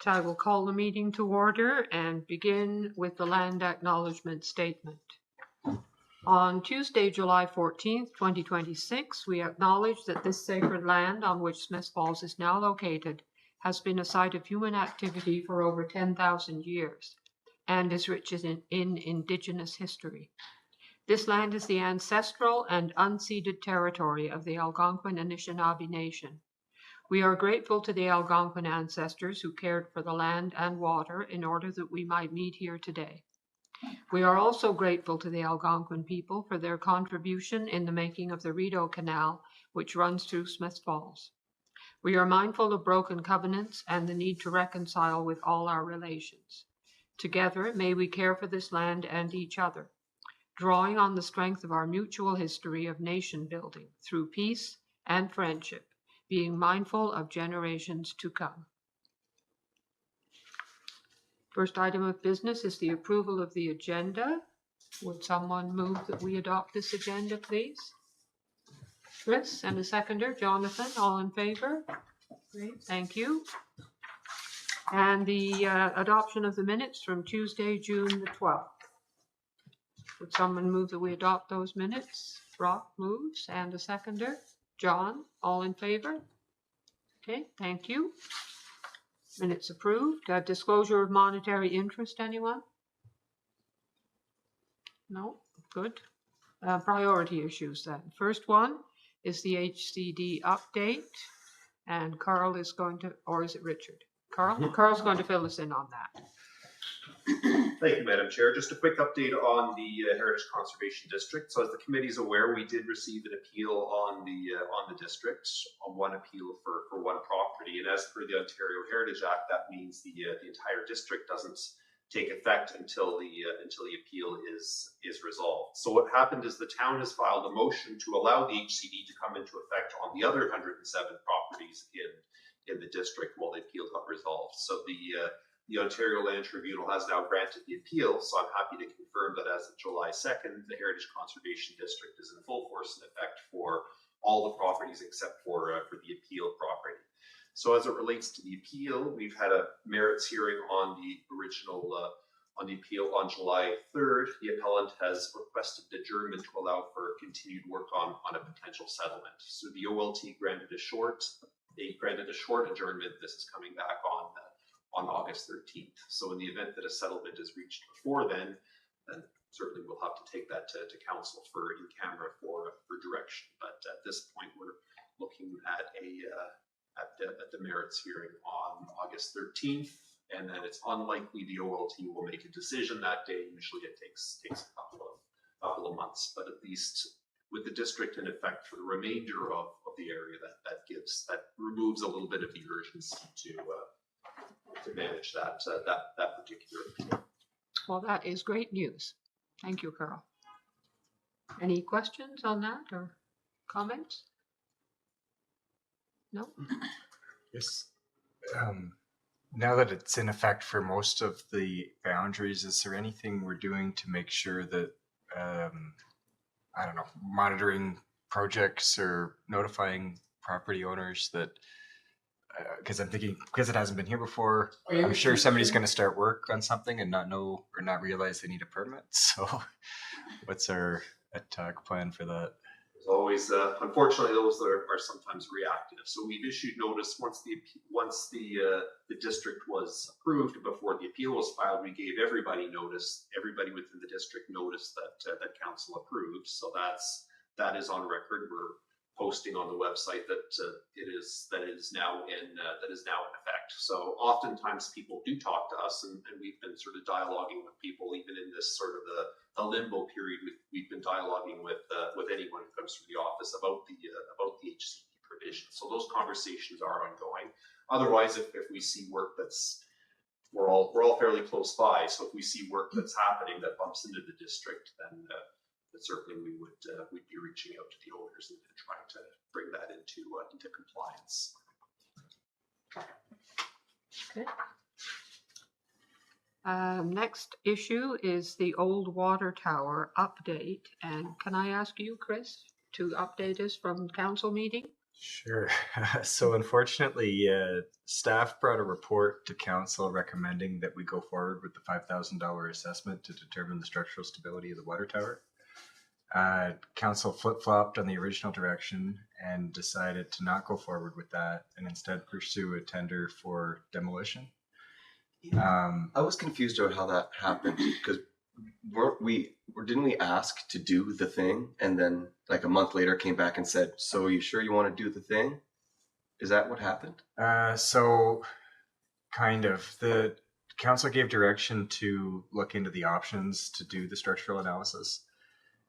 I will call the meeting to order and begin with the land acknowledgement statement. On Tuesday, July 14th, 2026, we acknowledge that this sacred land on which Smith Falls is now located has been a site of human activity for over 10,000 years and is rich in Indigenous history. This land is the ancestral and unceded territory of the Algonquin Anishinaabe Nation. We are grateful to the Algonquin ancestors who cared for the land and water in order that we might meet here today. We are also grateful to the Algonquin people for their contribution in the making of the Rideau Canal, which runs through Smith Falls. We are mindful of broken covenants and the need to reconcile with all our relations. Together, may we care for this land and each other, drawing on the strength of our mutual history of nation building through peace and friendship, being mindful of generations to come. First item of business is the approval of the agenda. Would someone move that we adopt this agenda, please? Chris, and a seconder, Jonathan, all in favor? Great, thank you. And the adoption of the minutes from Tuesday, June the 12th. Would someone move that we adopt those minutes? Brock moves, and a seconder. John, all in favor? Okay, thank you. Minutes approved. Disclosure of monetary interest, anyone? No? Good. Priority issues then. First one is the HCD update, and Carl is going to, or is it Richard? Carl? Carl's going to fill us in on that. Thank you, Madam Chair. Just a quick update on the Heritage Conservation District. So as the committee is aware, we did receive an appeal on the district, on one appeal for one property. And as per the Ontario Heritage Act, that means the entire district doesn't take effect until the appeal is resolved. So what happened is the town has filed a motion to allow the HCD to come into effect on the other 107 properties in the district while the appeal got resolved. So the Ontario Land Tribunal has now granted the appeal, so I'm happy to confirm that as of July 2nd, the Heritage Conservation District is in full force and effect for all the properties except for the appeal property. So as it relates to the appeal, we've had a merits hearing on the original on the appeal on July 3rd. The appellant has requested adjournment to allow for continued work on a potential settlement. So the OLT granted a short adjournment. This is coming back on August 13th. So in the event that a settlement is reached before then certainly we'll have to take that to council for in camera for direction. But at this point, we're looking at the merits hearing on August 13th, and then it's unlikely the OLT will make a decision that day. Usually it takes a couple of months, but at least with the district in effect for the remainder of the area, that removes a little bit of the urgency to manage that particular appeal. Well, that is great news. Thank you, Carl. Any questions on that or comments? No? Yes. Now that it's in effect for most of the boundaries, is there anything we're doing to make sure that, I don't know, monitoring projects or notifying property owners that, because I'm thinking, because it hasn't been here before, I'm sure somebody's going to start work on something and not know or not realize they need a permit. So what's our attack plan for that? There's always, unfortunately, those are sometimes reactive. So we've issued notice once the district was approved. Before the appeal was filed, we gave everybody notice, everybody within the district notice that council approved. So that is on record. We're posting on the website that it is now in effect. So oftentimes people do talk to us, and we've been sort of dialoguing with people even in this sort of the limbo period. We've been dialoguing with anyone who comes through the office about the HCD provision. So those conversations are ongoing. Otherwise, if we see work we're all fairly close by. So if we see work that's happening that bumps into the district, then certainly we'd be reaching out to the owners and trying to bring that into compliance. Okay. Next issue is the old water tower update. And can I ask you, Chris, to update us from council meeting? Sure. So unfortunately, staff brought a report to council recommending that we go forward with the $5,000 assessment to determine the structural stability of the water tower. Council flip-flopped on the original direction and decided to not go forward with that and instead pursue a tender for demolition. I was confused about how that happened because didn't we ask to do the thing and then like a month later came back and said, so are you sure you want to do the thing? Is that what happened? So kind of. The council gave direction to look into the options to do the structural analysis.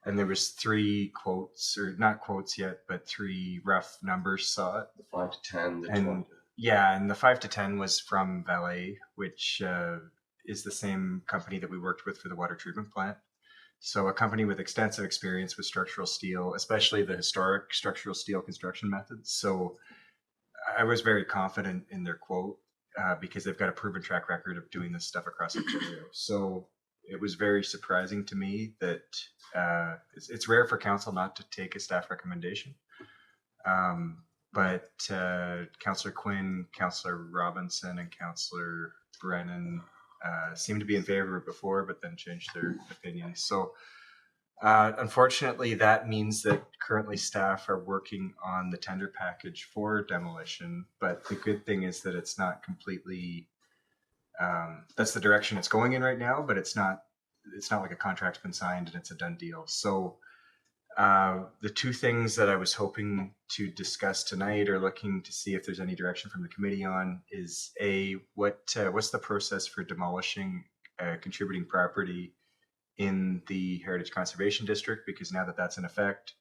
And there was 3 quotes, or not quotes yet, but 3 rough numbers saw it. The 5 to 10, the And 20. yeah, and the 5 to 10 was from Valet, which is the same company that we worked with for the water treatment plant. So a company with extensive experience with structural steel, especially the historic structural steel construction methods. So I was very confident in their quote because they've got a proven track record of doing this stuff across Ontario. So it was very surprising to me that it's rare for council not to take a staff recommendation. But Councillor Quinn, Councillor Robinson, and Councillor Brennan seemed to be in favor of it before, but then changed their opinion. So unfortunately, that means that currently staff are working on the tender package for demolition. But the good thing is that it's not completely, that's the direction it's going in right now, but it's not like a contract's been signed and it's a done deal. So the 2 things that I was hoping to discuss tonight or looking to see if there's any direction from the committee on is what's the process for demolishing contributing property in the Heritage Conservation District, because now that that's in effect,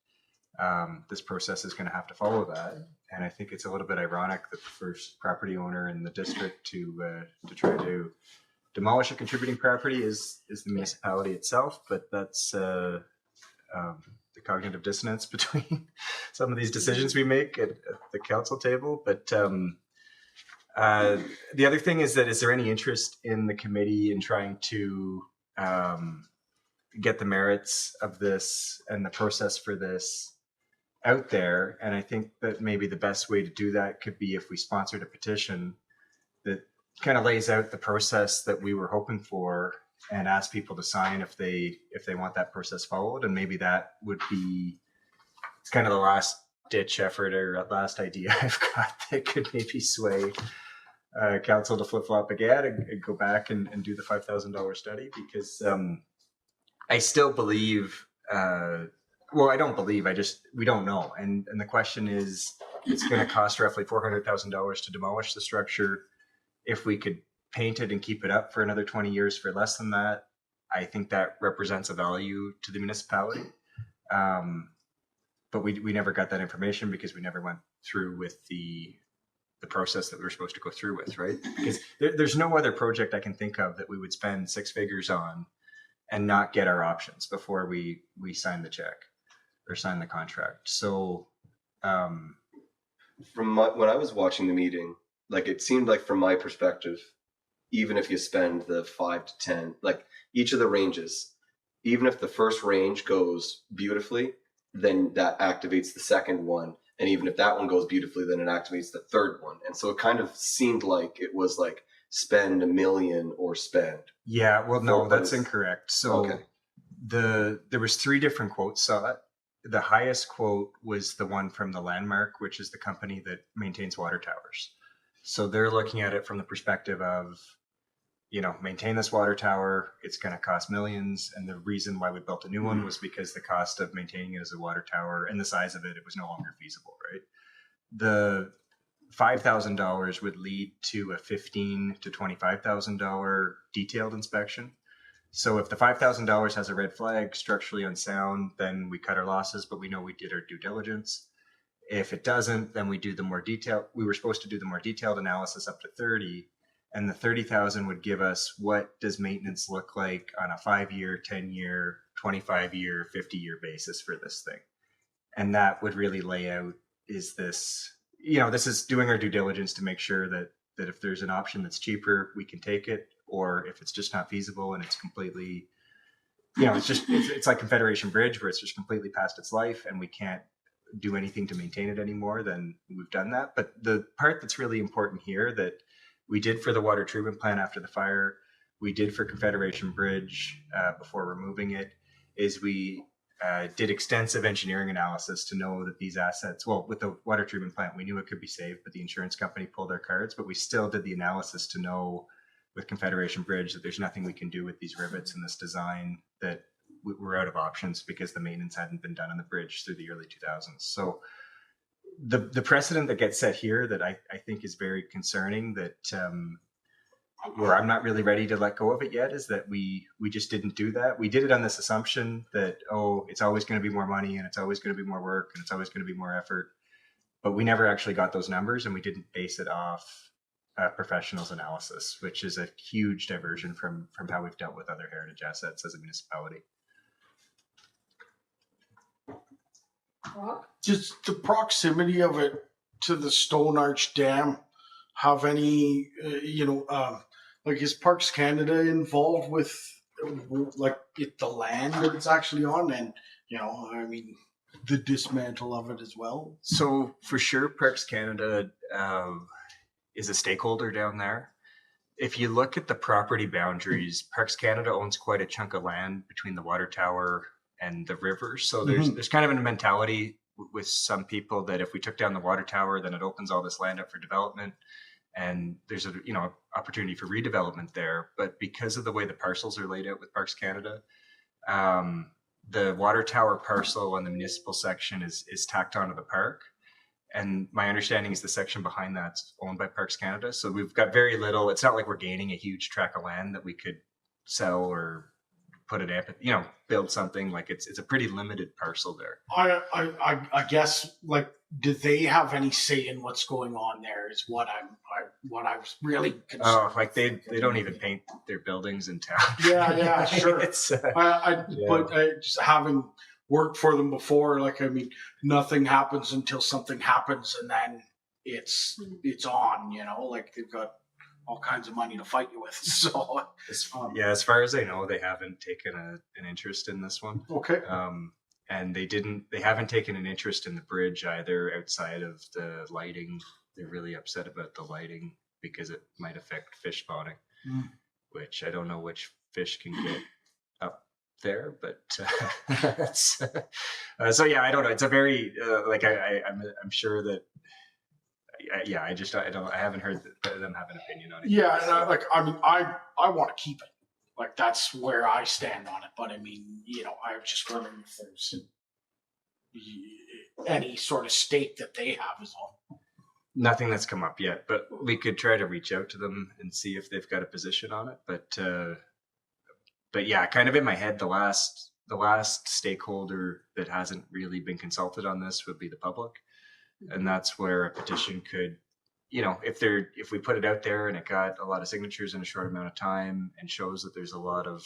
this process is going to have to follow that. And I think it's a little bit ironic that the first property owner in the district to try to demolish a contributing property is the municipality itself, but that's the cognitive dissonance between some of these decisions we make at the council table. But the other thing is there any interest in the committee in trying to get the merits of this and the process for this out there? And I think that maybe the best way to do that could be if we sponsored a petition that kind of lays out the process that we were hoping for and ask people to sign if they want that process followed. And maybe that would be, it's kind of the last ditch effort or last idea I've got that could maybe sway council to flip-flop again and go back and do the $5,000 study, because I still believe, well, I don't believe, we don't know. And the question is, it's going to cost roughly $400,000 to demolish the structure. If we could paint it and keep it up for another 20 years for less than that, I think that represents a value to the municipality. But we never got that information because we never went through with the process that we were supposed to go through with, right? Because there's no other project I can think of that we would spend 6 figures on and not get our options before we sign the check or sign the contract. So when I was watching the meeting, like it seemed like from my perspective, even if you spend the 5 to 10, like each of the ranges, even if the first range goes beautifully, then that activates the second one. And even if that one goes beautifully, then it activates the third one. And so it kind of seemed like it was like spend $1 million or spend. Yeah, well, no, that's incorrect. So okay. There was 3 different quotes. So the highest quote was the one from the Landmark, which is the company that maintains water towers. So they're looking at it from the perspective of, maintain this water tower, it's going to cost millions. And the reason why we built a new one was because the cost of maintaining it as a water tower and the size of it was no longer feasible, right? The $5,000 would lead to a $15,000 to $25,000 detailed inspection. So if the $5,000 has a red flag, structurally unsound, then we cut our losses, but we know we did our due diligence. If it doesn't, then we were supposed to do the more detailed analysis up to 30, and the 30,000 would give us what does maintenance look like on a 5-year, 10-year, 25-year, 50-year basis for this thing. And that would really lay out, is this, this is doing our due diligence to make sure that if there's an option that's cheaper, we can take it, or if it's just not feasible and it's completely, it's like Confederation Bridge where it's just completely past its life and we can't do anything to maintain it anymore, then we've done that. But the part that's really important here that we did for the water treatment plant after the fire, we did for Confederation Bridge before removing it, is we did extensive engineering analysis to know that these assets, well, with the water treatment plant, we knew it could be saved, but the insurance company pulled their cards. But we still did the analysis to know with Confederation Bridge that there's nothing we can do with these rivets and this design, that we're out of options because the maintenance hadn't been done on the bridge through the early 2000s. So the precedent that gets set here that I think is very concerning, that where I'm not really ready to let go of it yet, is that we just didn't do that. We did it on this assumption that, oh, it's always going to be more money and it's always going to be more work and it's always going to be more effort. But we never actually got those numbers, and we didn't base it off professionals analysis, which is a huge diversion from how we've dealt with other heritage assets as a municipality. Does the proximity of it to the Stone Arch Dam have any, like, is Parks Canada involved with like the land that it's actually on, and the dismantle of it as well? So for sure, Parks Canada is a stakeholder down there. If you look at the property boundaries, Parks Canada owns quite a chunk of land between the water tower and the river. So there's kind of a mentality with some people that if we took down the water tower, then it opens all this land up for development, and there's a opportunity for redevelopment there. But because of the way the parcels are laid out with Parks Canada, the water tower parcel on the municipal section is tacked onto the park. And my understanding is the section behind that's owned by Parks Canada. So we've got very little. It's not like we're gaining a huge tract of land that we could sell or put it up, build something. Like it's a pretty limited parcel there. I guess, like, do they have any say in what's going on there? Is what I was really concerned. Oh, like they don't even paint their buildings in town. Yeah, sure. It's But just having worked for them before, nothing happens until something happens, and then it's on. Like, they've got all kinds of money to fight you with. So as far as I know, they haven't taken an interest in this one. Okay. And they haven't taken an interest in the bridge either, outside of the lighting. They're really upset about the lighting because it might affect fish spawning, which I don't know which fish can get up there, but so yeah, I don't know. It's a very I'm sure that I haven't heard them have an opinion on it. Yeah, and I want to keep it. Like, that's where I stand on it. But I was just wondering if there's any sort of stake that they have is all. Nothing that's come up yet, but we could try to reach out to them and see if they've got a position on it. But yeah, kind of in my head, the last stakeholder that hasn't really been consulted on this would be the public. And that's where a petition could, if we put it out there and it got a lot of signatures in a short amount of time and shows that there's a lot of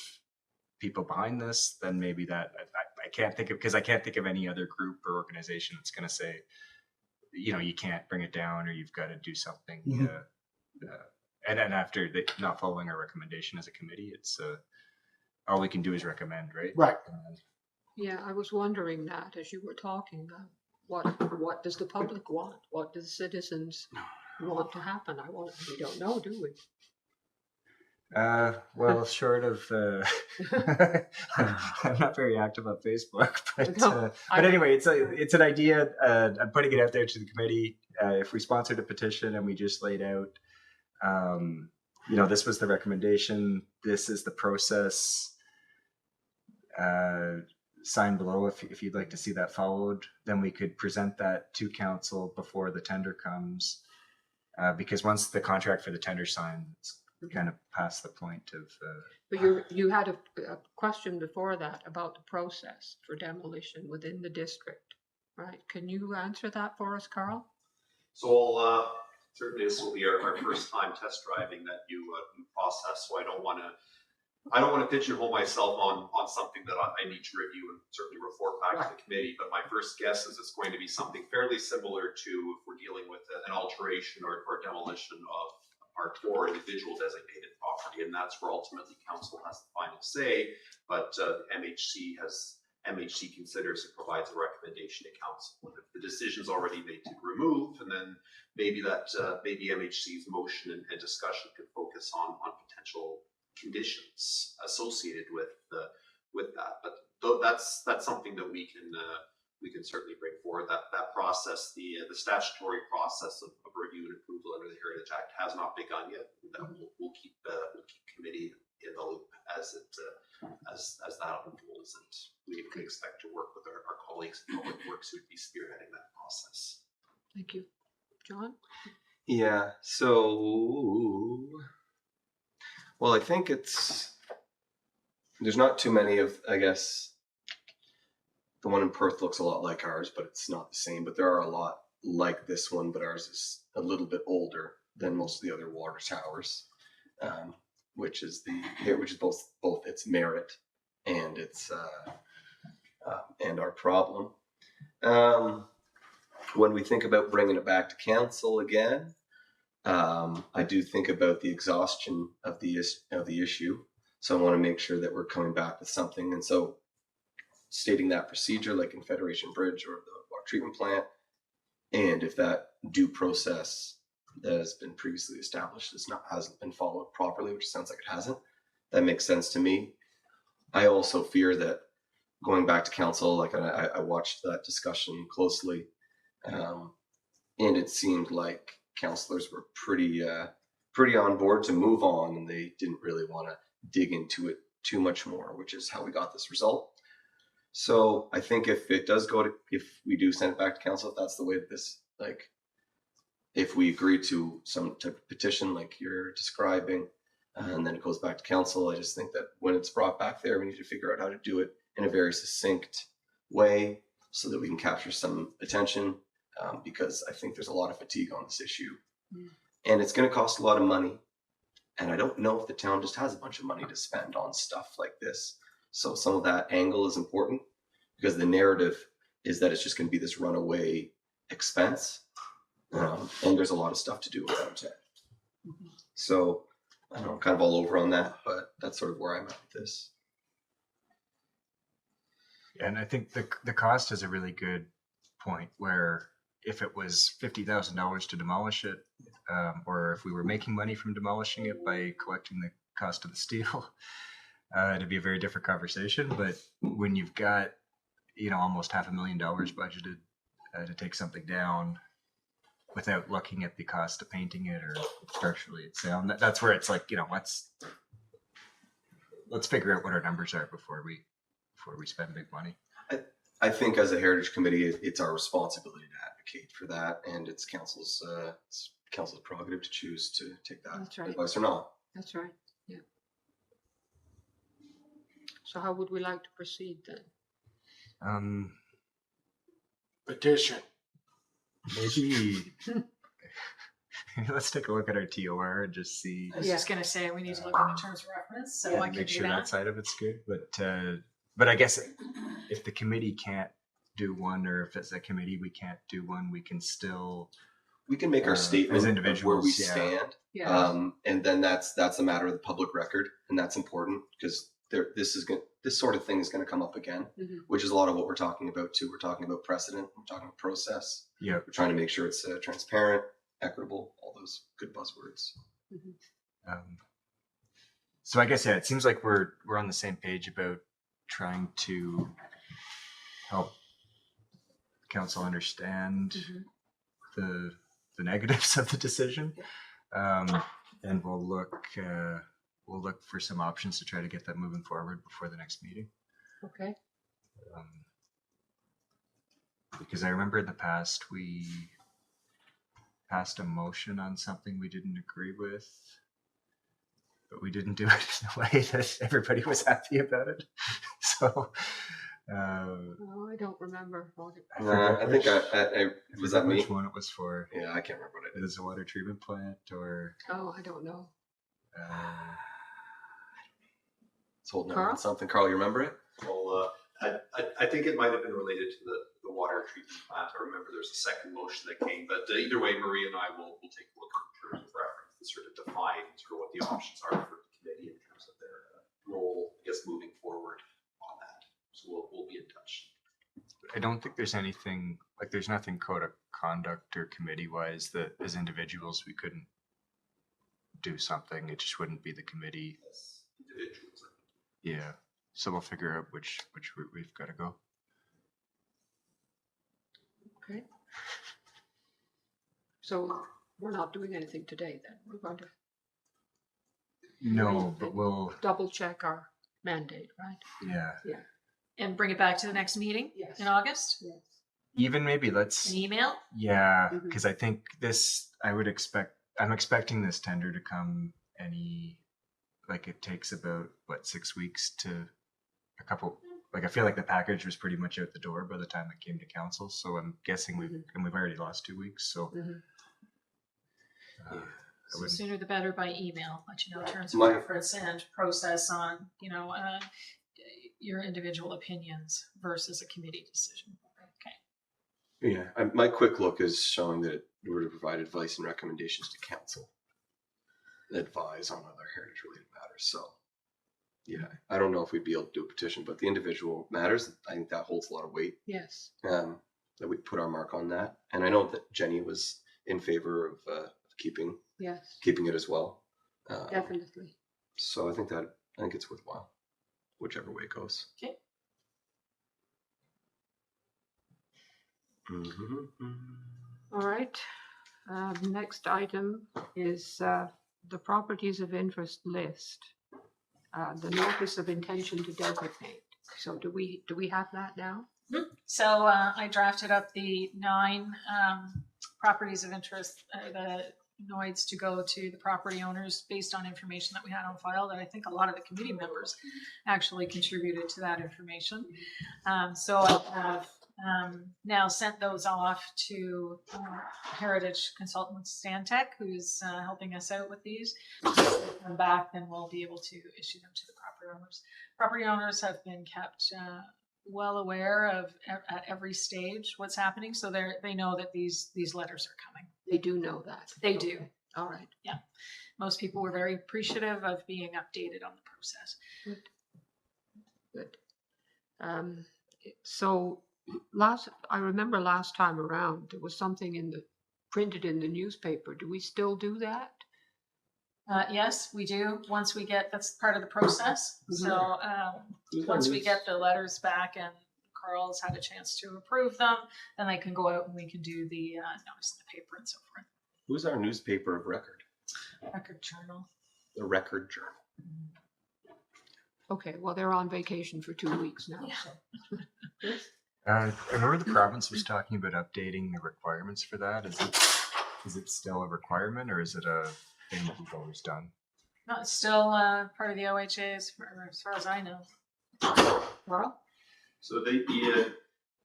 people behind this, then maybe that I can't think of any other group or organization that's going to say, you can't bring it down, or you've got to do something. And then after not following our recommendation as a committee, it's all we can do is recommend, right? Right. Yeah, I was wondering that as you were talking. What does the public want? What do the citizens want to happen? We don't know, do we? Well, short of, I'm not very active on Facebook, but anyway, it's an idea. I'm putting it out there to the committee. If we sponsored a petition and we just laid out, this was the recommendation, this is the process, sign below if you'd like to see that followed, then we could present that to council before the tender comes, because once the contract for the tender signed, it's kind of past the point of but you had a question before that about the process for demolition within the district, right? Can you answer that for us, Carl? So certainly this will be our first time test driving that new process, so I don't want to pigeonhole myself on something that I need to review and certainly report back to the committee. But my first guess is it's going to be something fairly similar to if we're dealing with an alteration or demolition of part or individual designated property, and that's where ultimately council has the final say. But MHC has MHC considers and provides a recommendation to council. And if the decision's already made to remove, and then maybe maybe MHC's motion and discussion could focus on potential conditions associated with that. But that's something that we can certainly bring forward. That process, the statutory process of review and approval under the Heritage Act has not begun yet. That we'll keep committee in the loop as that unfolds, and we expect to work with our colleagues in Public Works who would be spearheading that process. Thank you. John? Yeah. So, well, I think there's not too many of, I guess, the one in Perth looks a lot like ours, but it's not the same. But there are a lot like this one, but ours is a little bit older than most of the other water towers, which is both its merit and its and our problem. When we think about bringing it back to council again, I do think about the exhaustion of the issue. So I want to make sure that we're coming back with something, and so stating that procedure, like in Federation Bridge or the water treatment plant, and if that due process that has been previously established hasn't been followed properly, which sounds like it hasn't, that makes sense to me. I also fear that going back to council, like I watched that discussion closely, and it seemed like councillors were pretty on board to move on, and they didn't really want to dig into it too much more, which is how we got this result. So I think if we do send it back to council, if that's the way that this, like, if we agree to some type of petition like you're describing, and then it goes back to council, I just think that when it's brought back there, we need to figure out how to do it in a very succinct way so that we can capture some attention, because I think there's a lot of fatigue on this issue. And it's going to cost a lot of money. And I don't know if the town just has a bunch of money to spend on stuff like this. So some of that angle is important, because the narrative is that it's just going to be this runaway expense. And there's a lot of stuff to do around it. So I don't know, I'm kind of all over on that, but that's sort of where I'm at with this. And I think the cost is a really good point, where if it was $50,000 to demolish it, or if we were making money from demolishing it by collecting the cost of the steel, it'd be a very different conversation. But when you've got, almost $500,000 budgeted to take something down without looking at the cost of painting it or structurally it's sound, that's where it's like, let's figure out what our numbers are before we spend big money. I think as a heritage committee, it's our responsibility to advocate for that, and it's council's prerogative to choose to take that advice or not. That's right. Yeah. So how would we like to proceed then? Petition. Maybe let's take a look at our TOR and just see. I was just gonna say we need to look at the terms of reference, so I can make do sure that that. side of it's good. But I guess if the committee can't do one, or if it's a committee we can't do one, we can make our statement as of individuals, where we stand, Yeah. and then that's a matter of the public record, and that's important because this sort of thing is going to come up again, which is a lot of what we're talking about too. We're talking about precedent, we're talking about process. Yeah, we're trying to make sure it's transparent, equitable, all those good buzzwords. So I guess it seems like we're on the same page about trying to help council understand the negatives of the decision, and we'll look for some options to try to get that moving forward before the next meeting. Okay. Because I remember in the past we passed a motion on something we didn't agree with, but we didn't do it in a way that everybody was happy about it. So I don't remember. I think I was that me? Which one it was for? Yeah, I can't remember what I did. Is it a water treatment plant or? Oh, I don't know. It's holding Carl? on something. Carl, you remember it? Well, I think it might have been related to the water treatment plant. I remember there's a second motion that came, but either way, Marie and I will take a look at terms of reference and sort of define what the options are for the committee in terms of their role, I guess, moving forward on that. So we'll be in touch. I don't think there's anything, like there's nothing code of conduct or committee wise that as individuals we couldn't do something. It just wouldn't be the committee. As individuals. Yeah. So we'll figure out which route we've got to go. Okay. So we're not doing anything today then. We're going to No, but we'll, double check our mandate, right? yeah. And bring it back to the next meeting Yes. in August? Yes. Even maybe let's, An email? yeah, Mhm. because I think I'm expecting this tender to come like it takes about, what, 6 weeks to a couple, like I feel like the package was pretty much out the door by the time it came to council. So I'm guessing we've already lost 2 weeks. So Mhm. I So wouldn't- sooner the better by email, let you know terms of My- reference and process on, your individual opinions versus a committee decision. Okay. Yeah, my quick look is showing that we're to provide advice and recommendations to council. Advise on other heritage related matters. So, yeah, I don't know if we'd be able to do a petition, but the individual matters, I think that holds a lot of weight. Yes. That we put our mark on that. And I know that Jenny was in favor of keeping Yes. it as well. Definitely. So I think it's worthwhile, whichever way it goes. Okay. All right. Next item is the properties of interest list. The notice of intention to designate. So do we have that now? So I drafted up the 9 properties of interest, the noids to go to the property owners based on information that we had on file that I think a lot of the committee members actually contributed to that information. So I have now sent those off to Heritage Consultant Stantec, who's helping us out with these. If they come back, then we'll be able to issue them to the property owners. Property owners have been kept well aware of at every stage what's happening, so they know that these letters are coming. They do know that. They do. Okay. All right. Most people were very appreciative of being updated on the process. Good. So I remember last time around, there was something printed in the newspaper. Do we still do that? Yes, we do. Once we get, that's part of the process. So once we get the letters back and Carl's had a chance to approve them, then they can go out and we can do the notice in the paper and so forth. Who's our newspaper of record? Record Journal. The Record Journal. Okay, well, they're on vacation for 2 weeks now. Yeah. So. I remember the province was talking about updating the requirements for that. Is it still a requirement or is it a thing that we've always done? No, it's still part of the OHA as far as I know. Carl? So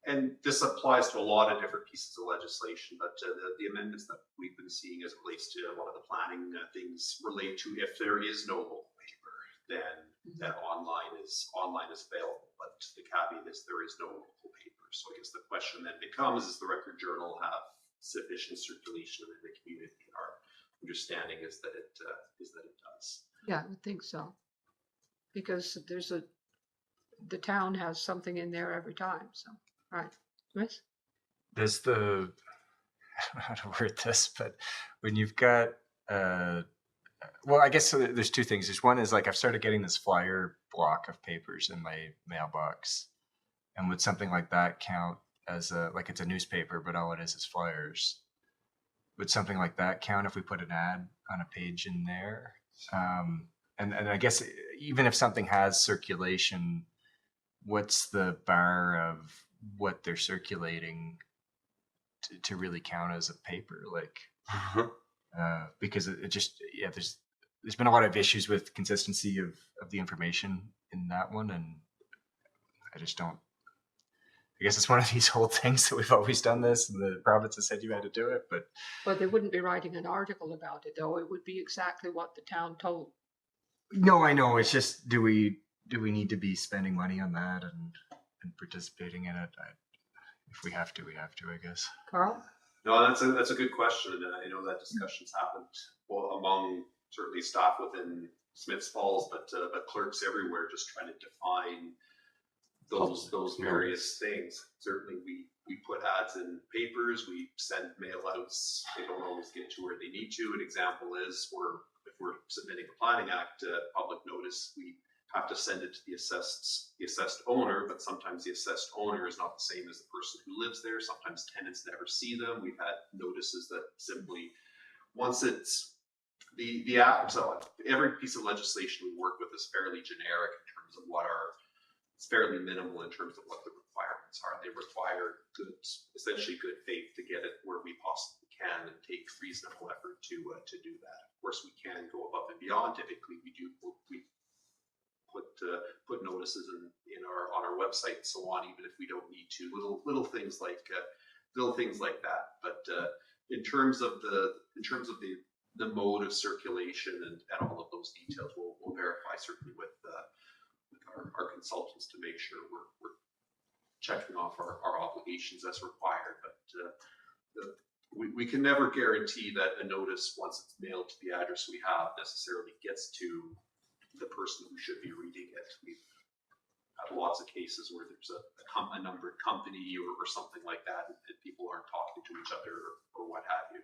and this applies to a lot of different pieces of legislation, but the amendments that we've been seeing as it relates to a lot of the planning things relate to if there is no local paper, then that online is available. But the caveat is there is no local paper. So I guess the question then becomes: does the Record Journal have sufficient circulation in the community? Our understanding is that it does. Yeah, I would think so. Because the town has something in there every time, so, right. Chris? There's I don't know how to word this, but when you've got, well, I guess so there's 2 things. There's one is like I've started getting this flyer block of papers in my mailbox. And would something like that count as like it's a newspaper, but all it is flyers? Would something like that count if we put an ad on a page in there? And I guess even if something has circulation, what's the bar of what they're circulating to really count as a paper? Like, because it just, yeah, there's been a lot of issues with consistency of the information in that one. And I just don't, I guess it's one of these old things that we've always done this and the province has said you had to do it, but. But they wouldn't be writing an article about it, though. It would be exactly what the town told. No, I know. It's just, do we need to be spending money on that and participating in it? If we have to, we have to, I guess. Carl? No, that's a good question, and I know that discussion's happened among certainly staff within Smiths Falls, but clerks everywhere, just trying to define those various things. Certainly we put ads in papers, we send mail outs, they don't always get to where they need to. An example is if we're submitting a planning act public notice, we have to send it to the assessed owner, but sometimes the assessed owner is not the same as the person who lives there. Sometimes tenants never see them. We've had notices that simply, once it's the app, so every piece of legislation we work with is fairly generic in terms of it's fairly minimal in terms of what the requirements are. They require essentially good faith to get it where we possibly can, and take reasonable effort to do that. Of course, we can go above and beyond. Typically, we put notices on our website and so on, even if we don't need to. Little things like that. But in terms of the mode of circulation and all of those details, we'll verify certainly with our consultants to make sure we're checking off our obligations as required. But we can never guarantee that a notice, once it's mailed to the address we have, necessarily gets to the person who should be reading it. We've had lots of cases where there's a numbered company or something like that, and people aren't talking to each other or what have you.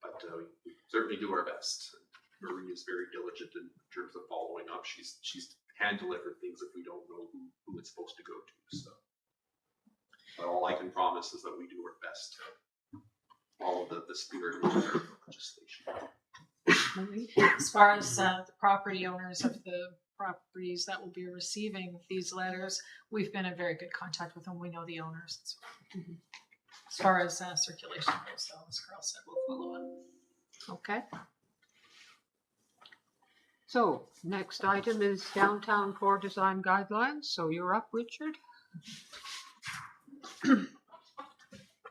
But we certainly do our best. Marie is very diligent in terms of following up. She's hand-delivered things if we don't know who it's supposed to go to. So, but all I can promise is that we do our best to follow the spirit of the legislation. As far as the property owners of the properties that will be receiving these letters, we've been in very good contact with them. We know the owners. As far as circulation goes, though, as Carl said, we'll follow up. Okay. So next item is downtown core design guidelines. So you're up, Richard.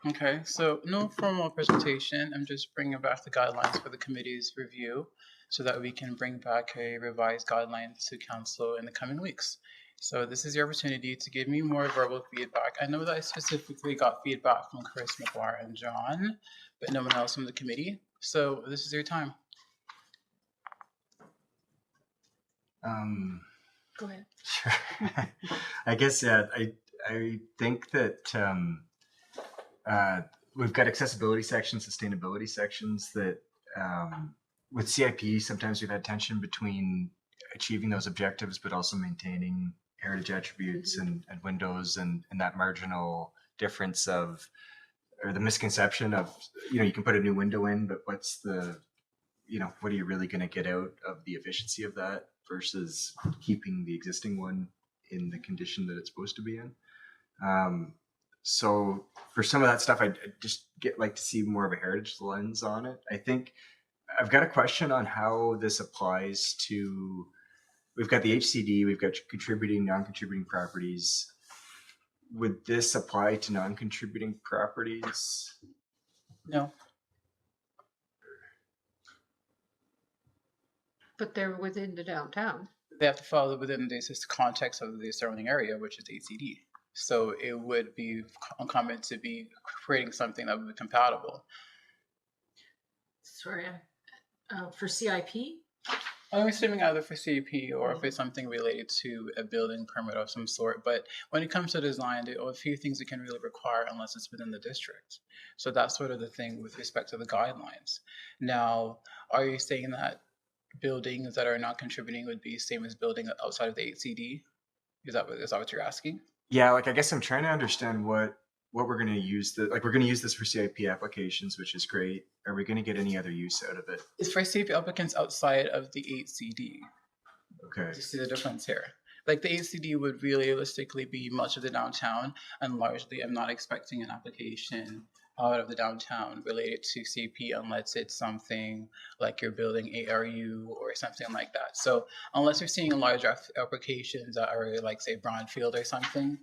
Okay, so no formal presentation. I'm just bringing back the guidelines for the committee's review so that we can bring back a revised guideline to council in the coming weeks. So this is your opportunity to give me more verbal feedback. I know that I specifically got feedback from Chris McGuire and John, but no one else from the committee. So this is your time. Go ahead. Sure. I guess I think that we've got accessibility sections, sustainability sections that with CIP, sometimes we've had tension between achieving those objectives, but also maintaining heritage attributes and windows and that marginal difference of, or the misconception of, you can put a new window in, but what's the, what are you really going to get out of the efficiency of that versus keeping the existing one in the condition that it's supposed to be in. So for some of that stuff, I just like to see more of a heritage lens on it. I think I've got a question on how this applies to, we've got the HCD, we've got contributing, non-contributing properties. Would this apply to non-contributing properties? No. But they're within the downtown. They have to follow within the context of the surrounding area, which is HCD. So it would be uncommon to be creating something that would be compatible. Sorry, for CIP? I'm assuming either for CP or if it's something related to a building permit of some sort. But when it comes to design, there are a few things it can really require unless it's within the district. So that's sort of the thing with respect to the guidelines. Now, are you saying that buildings that are not contributing would be the same as building outside of the HCD? Is that what you're asking? Yeah, I guess I'm trying to understand what we're going to use. We're going to use this for CIP applications, which is great. Are we going to get any other use out of it? It's for CIP applicants outside of the HCD. Okay. You see the difference here? Like the HCD would realistically be much of the downtown, and largely I'm not expecting an application out of the downtown related to CP unless it's something like you're building ARU or something like that. So unless you're seeing large applications that are like say brownfield or something,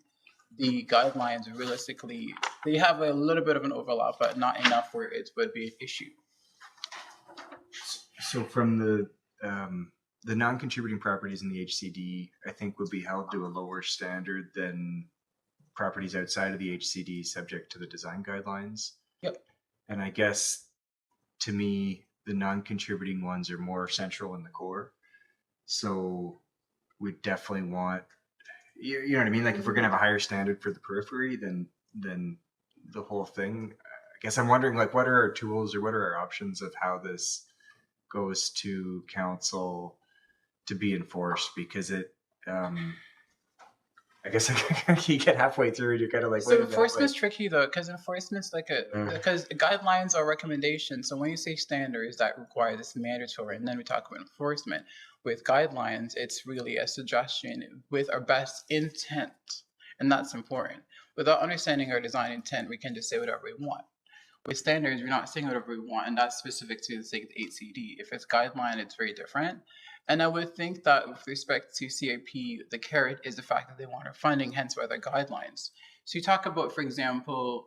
the guidelines realistically, they have a little bit of an overlap, but not enough where it would be an issue. So from the non-contributing properties in the HCD, I think would be held to a lower standard than properties outside of the HCD subject to the design guidelines. Yep. And I guess to me, the non-contributing ones are more central in the core. So we definitely want, you know what I mean? Like if we're gonna have a higher standard for the periphery, then the whole thing. I guess I'm wondering, like, what are our tools or what are our options of how this goes to council to be enforced? Because it, I guess you get halfway through and you're kind of like, So wait a minute, enforcement's like, tricky though, because enforcement's like because guidelines are recommendations. So when you say standards that require this mandatory, and then we talk about enforcement with guidelines, it's really a suggestion with our best intent, and that's important. Without understanding our design intent, we can just say whatever we want. With standards, we're not saying whatever we want, and that's specific to say the HCD. If it's guideline, it's very different. And I would think that with respect to CIP, the carrot is the fact that they want our funding, hence why they're guidelines. So you talk about, for example,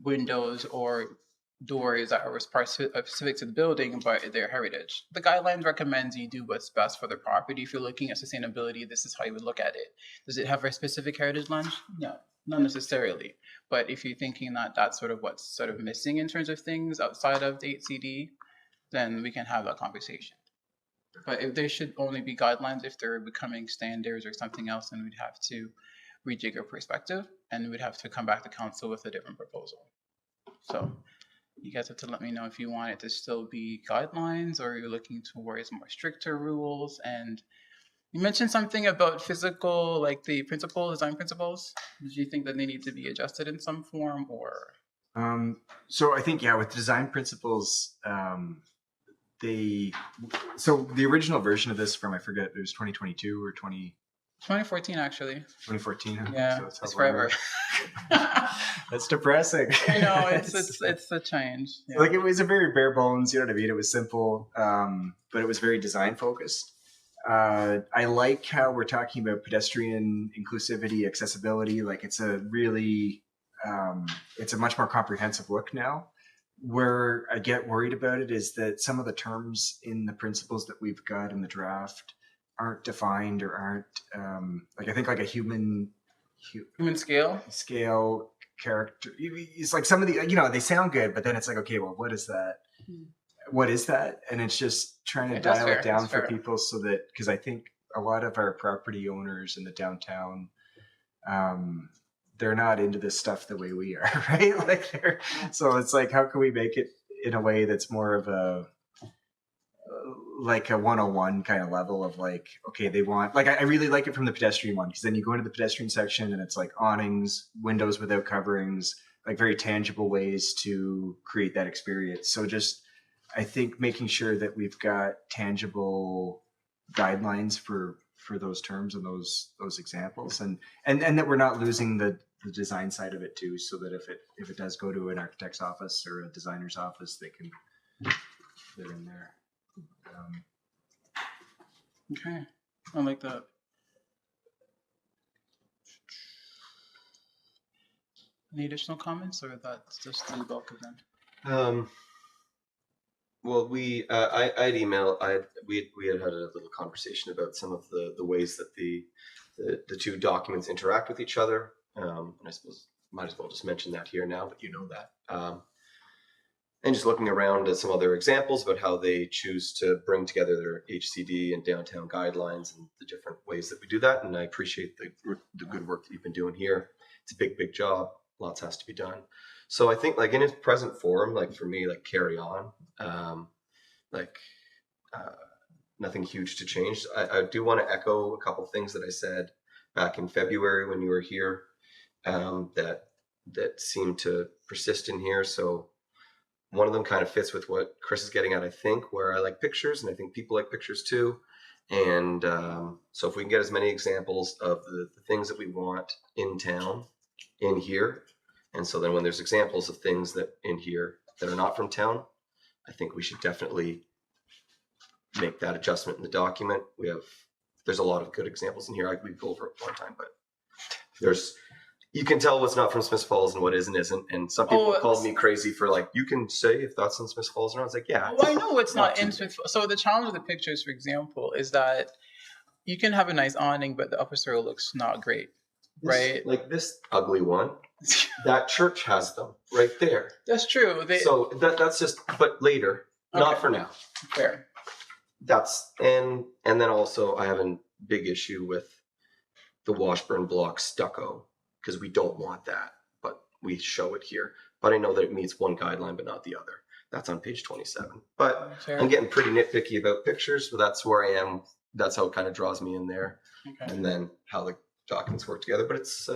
windows or doors that are specific to the building, but their heritage. The guidelines recommends you do what's best for the property. If you're looking at sustainability, this is how you would look at it. Does it have a specific heritage lens? No, not necessarily. But if you're thinking that that's sort of what's sort of missing in terms of things outside of the HCD, then we can have that conversation. But if there should only be guidelines, if they're becoming standards or something else, then we'd have to rejig our perspective and we'd have to come back to council with a different proposal. So you guys have to let me know if you want it to still be guidelines or you're looking towards more stricter rules. And you mentioned something about physical, like the design principles. Did you think that they need to be adjusted in some form or? So I think, yeah, with design principles, so the original version of this from, I forget, it was 2022 or 2014 actually. 2014. Yeah, so it's forever. That's depressing. I know, it's a change. Yeah. Like it was a very bare bones, you know what I mean? It was simple, but it was very design focused. I like how we're talking about pedestrian inclusivity, accessibility. Like it's a really, it's a much more comprehensive look now. Where I get worried about it is that some of the terms in the principles that we've got in the draft aren't defined or aren't, like I think like a human scale character. It's like some of the, you know, they sound good, but then it's like, okay, well, what is that? What is that? And it's just trying to dial it down for people so that, because I think a lot of our property owners in the downtown, they're not into this stuff the way we are, right? Like so it's like, how can we make it in a way that's more of a, like a 101 kind of level of like, okay, they want, like, I really like it from the pedestrian one, because then you go into the pedestrian section and it's like awnings, windows without coverings, like very tangible ways to create that experience. So just, I think making sure that we've got tangible guidelines for those terms and those examples, and that we're not losing the design side of it too, so that if it does go to an architect's office or a designer's office, they're in there. Okay, I like that. Any additional comments, or that's just the bulk of them? Well, we I'd email. We had a little conversation about some of the ways that the two documents interact with each other. And I suppose might as well just mention that here now, but you know that. And just looking around at some other examples about how they choose to bring together their HCD and downtown guidelines and the different ways that we do that. And I appreciate the good work that you've been doing here. It's a big job. Lots has to be done. So I think like in its present form, like for me, like carry on, nothing huge to change. I do want to echo a couple things that I said back in February when you were here, that seemed to persist in here. So one of them kind of fits with what Chris is getting at, I think, where I like pictures and I think people like pictures too. And so if we can get as many examples of the things that we want in town in here, and so then when there's examples of things that in here that are not from town, I think we should definitely make that adjustment in the document. There's a lot of good examples in here. We go over it one time, but you can tell what's not from Smith Falls and what is and isn't. And some people called me crazy for like, you can say if that's in Smith Falls or not. I was like, yeah. Well, I know it's not in Smith Falls. So the challenge with the pictures, for example, is that you can have a nice awning, but the upper story looks not great, right? Like this ugly one, that church has them right there. That's true. So that's just, but later, not for now. Fair. And then also I have a big issue with the Washburn block stucco because we don't want that, but we show it here. But I know that it meets one guideline but not the other. That's on page 27. But Fair. I'm getting pretty nitpicky about pictures, but that's where I am. That's how it kind of draws me in there, Okay. and then how the documents work together. But it's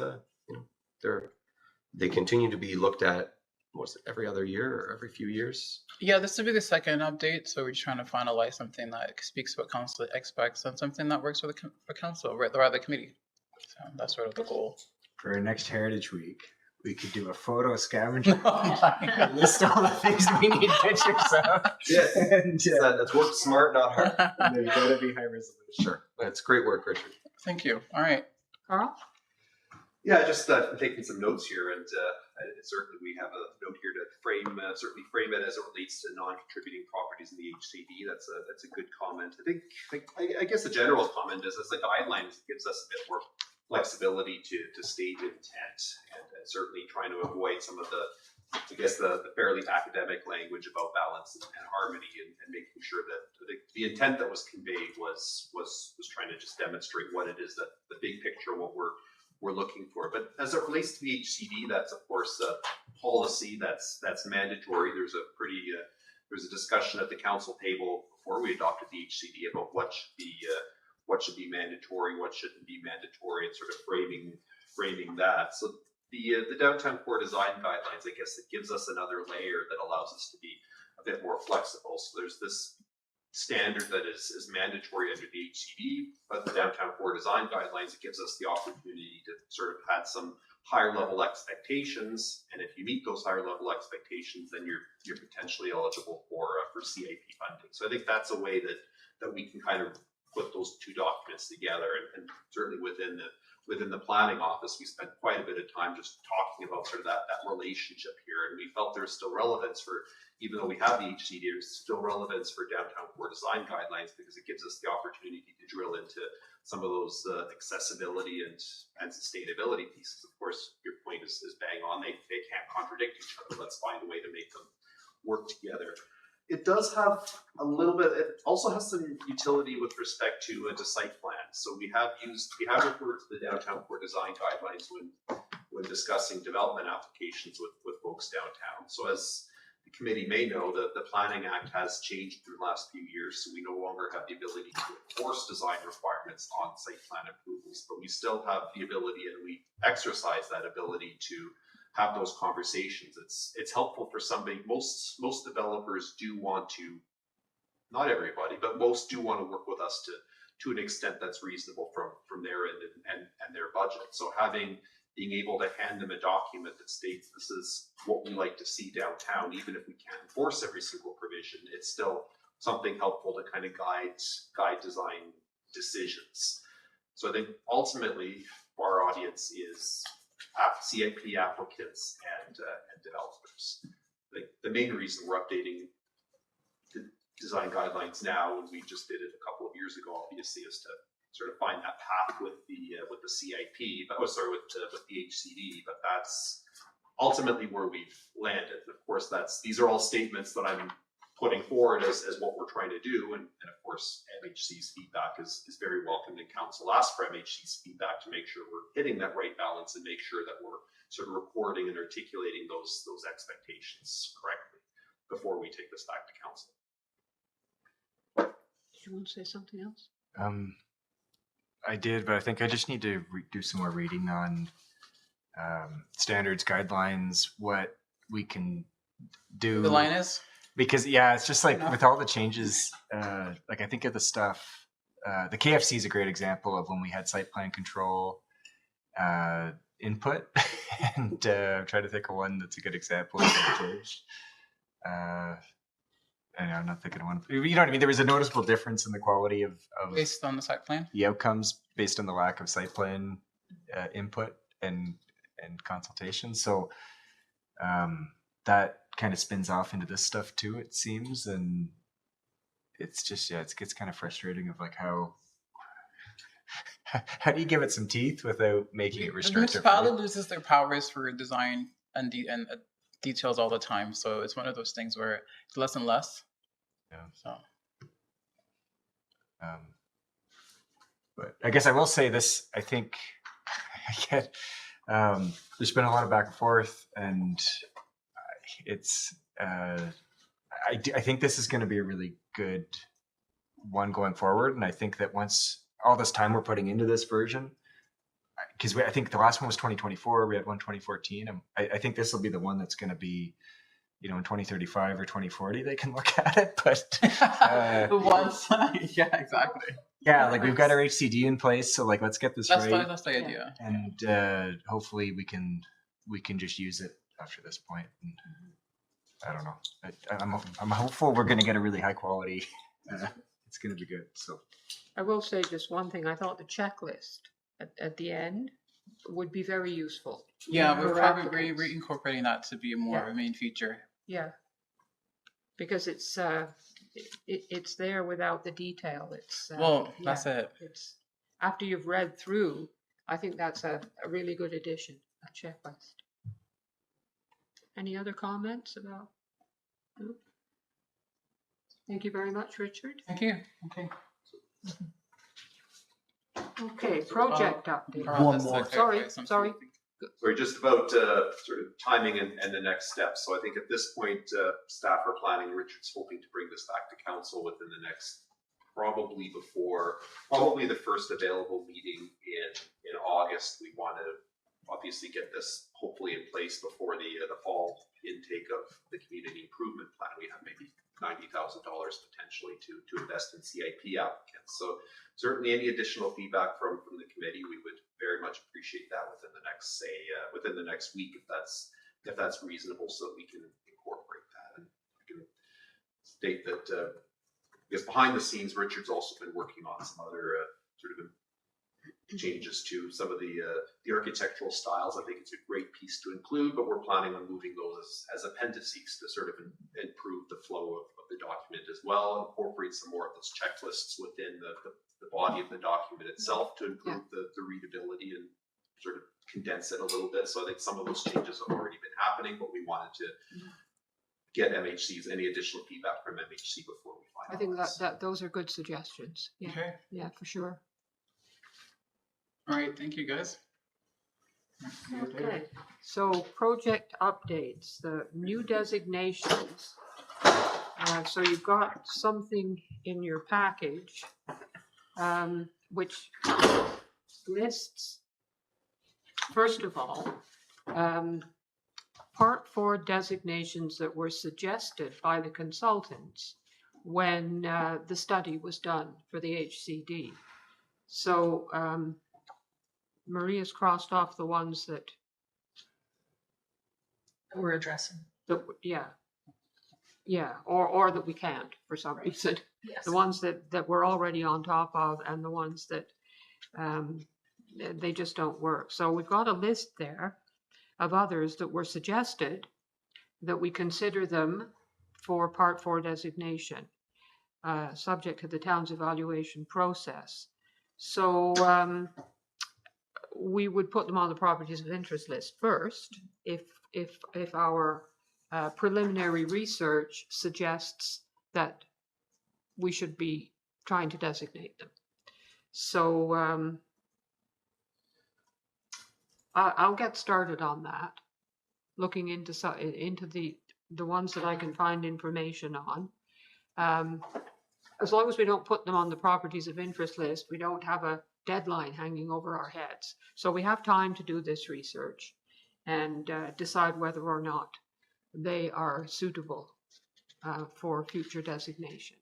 they continue to be looked at. Was it every other year or every few years? Yeah, this will be the second update, so we're trying to finalize something that speaks to what council expects and something that works for for council, or the committee. So that's sort of the goal. For our next Heritage Week, we could do a photo scavenger. Oh List all the things we need pictures of. Yeah, And that's work smart, not hard. they gotta be high resolution. Sure, that's great work, Richard. Thank you. All right. Carl? Yeah, just taking some notes here, and certainly we have a note here to frame it as it relates to non-contributing properties in the HCD. That's a good comment. I guess the general comment is as the guidelines gives us a bit more flexibility to state intent, and certainly trying to avoid some of the fairly academic language about balance and harmony, and making sure that the intent that was conveyed was trying to just demonstrate what it is, that the big picture, what we're looking for. But as it relates to the HCD, that's of course a policy that's mandatory. There's a discussion at the council table before we adopted the HCD about what should be mandatory, what shouldn't be mandatory, and sort of framing that. So the downtown core design guidelines, I guess, it gives us another layer that allows us to be a bit more flexible. So there's this standard that is mandatory under the HCD, but the downtown core design guidelines, it gives us the opportunity to sort of add some higher level expectations, and if you meet those higher level expectations, then you're potentially eligible for CIP funding. So I think that's a way that we can kind of put those two documents together, and certainly within the planning office, we spent quite a bit of time just talking about sort of that relationship here, and we felt there's still relevance for, even though we have the HCD, there's still relevance for downtown core design guidelines, because it gives us the opportunity to drill into some of those accessibility and sustainability pieces. Of course, your point is bang on. They can't contradict each other. Let's find a way to make them work together. It does have a little bit, it also has some utility with respect to site plans. So we have referred to the downtown core design guidelines when discussing development applications with folks downtown. So as the committee may know, the Planning Act has changed through the last few years, so we no longer have the ability to enforce design requirements on site plan approvals, but we still have the ability, and we exercise that ability to have those conversations. It's helpful for somebody. Most developers do want to, not everybody, but most do want to work with us to an extent that's reasonable from their end and their budget. So being able to hand them a document that states this is what we like to see downtown, even if we can't enforce every single provision, it's still something helpful to kind of guide design decisions. So I think ultimately our audience is CIP applicants and developers. The main reason we're updating the design guidelines now, and we just did it a couple of years ago, obviously, is to sort of find that path with the CIP, with the HCD. But that's ultimately where we've landed. And of course, these are all statements that I'm putting forward as what we're trying to do, and of course MHC's feedback is very welcome, and council asks for MHC's feedback to make sure we're hitting that right balance and make sure that we're sort of reporting and articulating those expectations correctly before we take this back to council. Did you want to say something else? I did, but I think I just need to do some more reading on standards, guidelines, what we can do. The line is? Because it's just like with all the changes, like I think of the stuff, the KFC is a great example of when we had site plan control input, and I'm trying to think of one that's a good example of Heritage. I know, I'm not thinking of one. You know what I mean? There was a noticeable difference in the quality of Based on the site plan? the outcomes based on the lack of site plan input and consultation. So that kind of spins off into this stuff too, it seems, and it's just it gets kind of frustrating of like how do you give it some teeth without making it The restrictive? municipality loses their powers for design and details all the time, so it's one of those things where it's less and less. Yeah. So But I guess I will say this, I think get, there's been a lot of back and forth, and it's, I think this is going to be a really good one going forward. And I think that once all this time we're putting into this version, because I think the last one was 2024, we had one 2014. And I think this will be the one that's going to be, in 2035 or 2040, they can look at it. But Once, yeah, exactly. yeah, like we've got our HCD in place, so like let's get this That's right, that's the idea. and hopefully we can just use it after this point. And I don't know. I'm hopeful we're going to get a really high quality. It's going to be good. So I will say just one thing. I thought the checklist at the end would be very useful. Yeah, we're for probably applicants. reincorporating that to be more of Yeah. a main feature. Yeah, because it's it's there without the detail. It's Well, that's it. It's after you've read through. I think that's a really good addition. A checklist. Any other comments about? No? Thank you very much, Richard. Thank you. Okay. Okay, project update. Carl, One that's more. like Sorry, something. sorry. Sorry, just about sort of timing and the next steps. So I think at this point, staff are planning, Richard's hoping to bring this back to council within the next, probably the first available meeting in August. We want to obviously get this hopefully in place before the fall intake of the community improvement plan. We have maybe $90,000 potentially to invest in CIP applicants. So certainly any additional feedback from the committee, we would very much appreciate that within the next, within the next week, if that's reasonable, so that we can incorporate that. And I can state that because behind the scenes, Richard's also been working on some other sort of changes to some of the architectural styles. I think it's a great piece to include, but we're planning on moving those as appendices to sort of improve the flow of the document as well, incorporate some more of those checklists within the body of the document itself to improve the readability and sort of condense it a little bit. So I think some of those changes have already been happening, but we wanted to get any additional feedback from MHC before we finalize. I think that those are good suggestions. Yeah, Okay. yeah, for sure. All right. Thank you, guys. Okay, so project updates, the new designations. So you've got something in your package, which lists, first of all, Part 4 designations that were suggested by the consultants when the study was done for the HCD. So Maria's crossed off the ones that We're addressing. or that we can't for some reason. Yes. The ones that we're already on top of, and the ones that they just don't work. So we've got a list there of others that were suggested that we consider them for Part 4 designation, subject to the town's evaluation process. So we would put them on the properties of interest list first if our preliminary research suggests that we should be trying to designate them. So I'll get started on that, looking into the ones that I can find information on. As long as we don't put them on the properties of interest list, we don't have a deadline hanging over our heads. So we have time to do this research and decide whether or not they are suitable for future designation.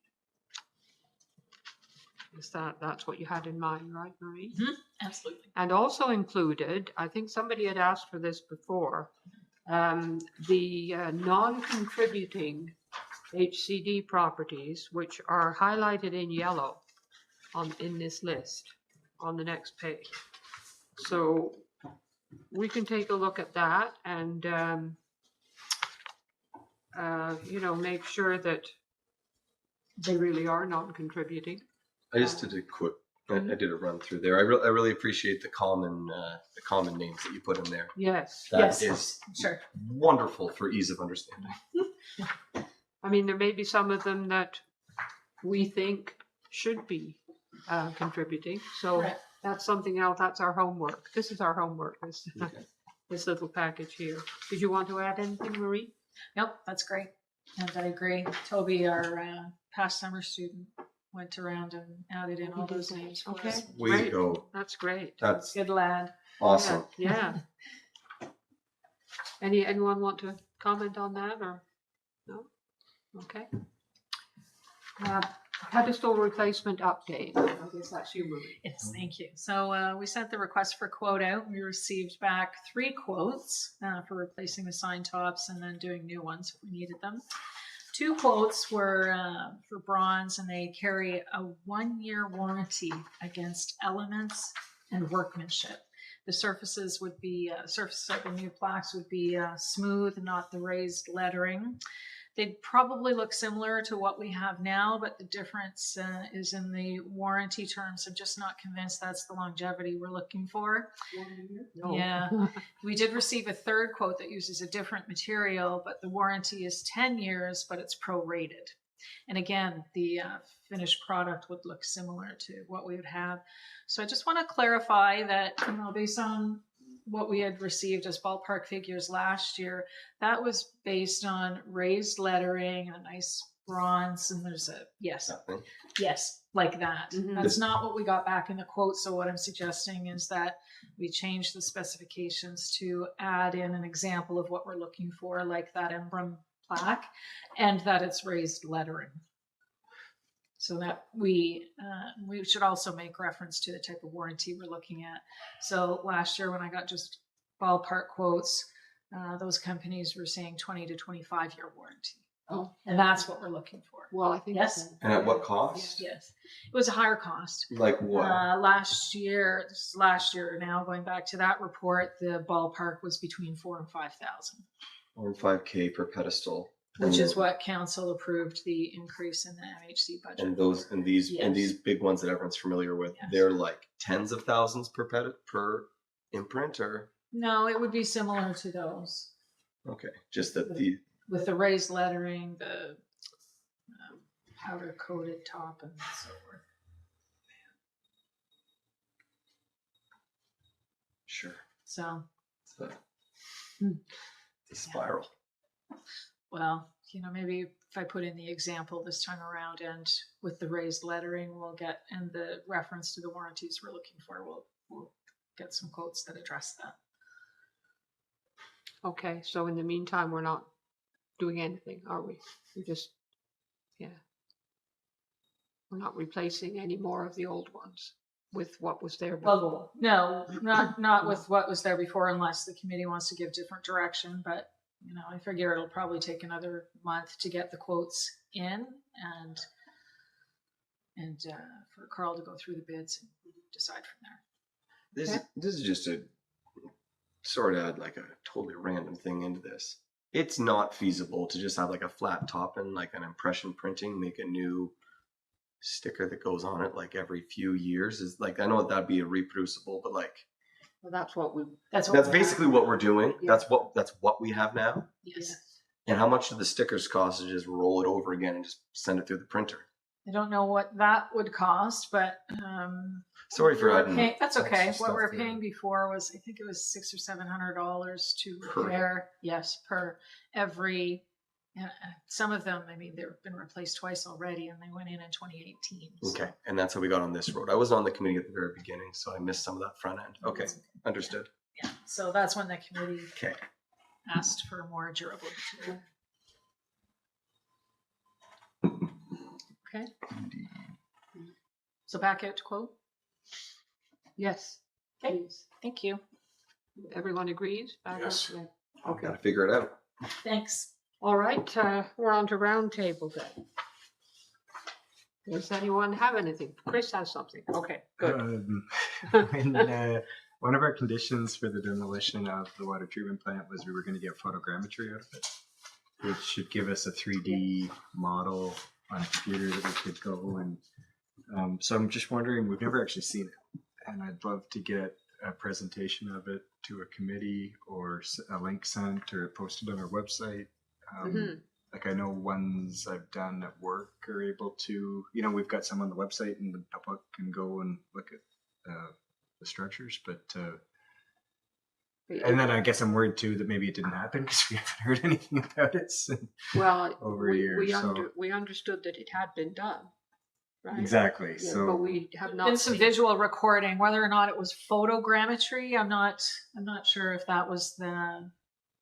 That's what you had in mind, right, Marie? Mm-hmm. Absolutely. And also included, I think somebody had asked for this before, the non-contributing HCD properties, which are highlighted in yellow in this list on the next page. So we can take a look at that and make sure that they really are non-contributing. I just did a quick. I did a run through there. I really appreciate the common names that you put in there. Yes. That Yes. is Sure. wonderful for ease of understanding. I mean, there may be some of them that we think should be contributing. So Right. That's something else. That's our homework. This is our homework. This, Okay. this little package here. Did you want to add anything, Marie? Nope, that's great. And I agree. Toby, our past summer student, went around and added in all those names for Okay. us. Way Great. to go. That's great. That's Good lad. awesome. Yeah. Anyone want to comment on that or no? Okay. Pedestal replacement update. I guess that's you, Marie. Yes, thank you. So we sent the request for quote out. We received back 3 quotes for replacing the sign tops and then doing new ones if we needed them. 2 quotes were for bronze, and they carry a 1-year warranty against elements and workmanship. The surfaces would be surfaces of the new plaques would be smooth, not the raised lettering. They'd probably look similar to what we have now, but the difference is in the warranty terms. I'm just not convinced that's the longevity we're looking for. No. Yeah. We did receive a 3rd quote that uses a different material, but the warranty is 10 years, but it's prorated. And again, the finished product would look similar to what we would have. So I just want to clarify that, you know, based on what we had received as ballpark figures last year, that was based on raised lettering and a nice bronze, and there's a yes, like that. Mhm. That's not what we got back in the quote. So what I'm suggesting is that we change the specifications to add in an example of what we're looking for, like that emblem plaque, and that it's raised lettering. So that we should also make reference to the type of warranty we're looking at. So last year when I got just ballpark quotes, those companies were saying 20 to 25-year warranty. Oh. And that's what we're looking for. Well, I think Yes. And at what cost? Yes. It was a higher cost. Like what? Last year, this is last year now, going back to that report, the ballpark was between 4,000 and 5,000. Or 5K per pedestal. Which is what council approved the increase in the MHC budget. And those and these Yes. and these big ones that everyone's familiar with, Yes. they're like tens of thousands per imprint, or No, it would be similar to those okay, just that the with the raised lettering, the powder coated top, and so forth. sure So, it's the spiral. well, you know, maybe if I put in the example this time around, and with the raised lettering, we'll get, and the reference to the warranties we're looking for, we'll get some quotes that address that. Okay, so in the meantime, we're not doing anything, are we? We're just, yeah. We're not replacing any more of the old ones with what was there before. Well, no, not with what was there before, unless the committee wants to give different direction. But you know, I figure it'll probably take another month to get the quotes in, and for Carl to go through the bids and decide from there. This is just a sort of like a totally random thing into this. It's not feasible to just have like a flat top and like an impression printing, make a new sticker that goes on it like every few years. Is like, I know that'd be a reproducible, but like Well, that's what we, That's that's basically what we're doing. Yeah. That's what we have now. Yes. And how much do the stickers cost to just roll it over again and just send it through the printer? I don't know what that would cost, but Sorry for adding. that's okay. extra What we were stuff there. paying before was, I think it was $600 or $700 to Per. repair. Yes, per every. Some of them, I mean, they've been replaced twice already, and they went in 2018. so Okay, and that's how we got on this road. I was on the committee at the very beginning, so I missed some of that front end. Okay, that's understood. Yeah, so that's when the committee Okay. asked for more durable material. okay? So back out to quote. Yes. Okay. Please. Thank you. Everyone agrees? Back up? Yes. Yeah. Okay. Okay. Gotta figure it out. Thanks. All right, we're on to roundtable then. Does anyone have anything? Chris has something. Okay, good. When, one of our conditions for the demolition of the water treatment plant was we were going to get photogrammetry out of it, which should give us a 3D model on a computer that we could go and so I'm just wondering, we've never actually seen it, and I'd love to get a presentation of it to a committee or a link sent or posted on our website. Mhm. Like I know ones I've done at work are able to, you know, we've got some on the website and the public can go and look at the structures, but and then I guess I'm worried too that maybe it didn't happen because we haven't heard anything about it since Well, over a year. we understood that it had been done, right? Exactly. Yeah, So but we have There's not been some seen. visual recording, whether or not it was photogrammetry. I'm not sure if that was the.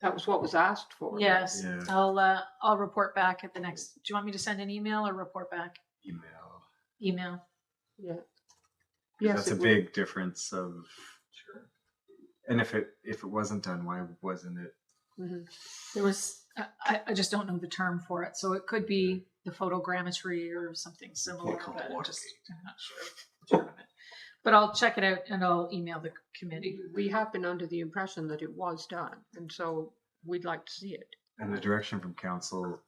That was what was asked for. Yes, Yeah. I'll report back at the next. Do you want me to send an email or report back? email. Email. Yeah. Yes, That's a it would- big difference of. Sure. And if it wasn't done, why wasn't it? Mhm. There was. I just don't know the term for it, so it could be the photogrammetry or something similar. call it But I'm Watergate. not sure the term of it. But I'll check it out and I'll email the committee. We have been under the impression that it was done, and so we'd like to see it. And the direction from council